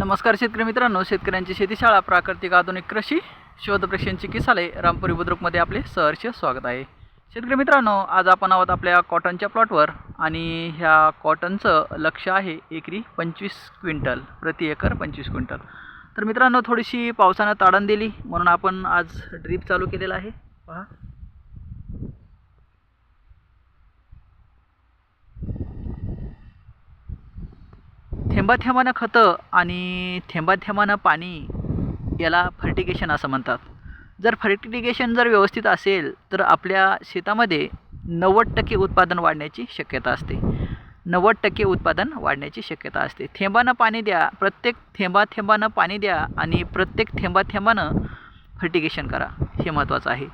नमस्कार शेतकरी मित्रांनो, शेतकऱ्यांची शेतीशाळा प्राकृतिक आधुनिक कृषी शोध प्रशिक्षण चिकित्सालय रामपुरी बुद्रुकमध्ये आपले सहर्ष स्वागत आहे। शेतकरी मित्रांनो, आज आपण आहोत आपल्या कॉटनच्या प्लॉटवर आणि ह्या कॉटनचं लक्ष्य आहे एकरी 25 क्विंटल, प्रति एकर 25 क्विंटल। तर मित्रांनो, थोडीशी पावसानं ताडण दिली म्हणून आपण आज ड्रीप चालू केलेला आहे। पहा, थेंबाथेंबानं खतं आणि थेंबाथेंबानं पाणी याला फर्टिगेशन असं म्हणतात। जर फर्टिगेशन व्यवस्थित असेल तर आपल्या शेतामध्ये 90% उत्पादन वाढण्याची शक्यता असते। 90% उत्पादन वाढण्याची शक्यता असते। थेंबानं पाणी द्या, प्रत्येक थेंबानं पाणी द्या आणि प्रत्येक थेंबानं फर्टिगेशन करा, हे महत्त्वाचं आहे।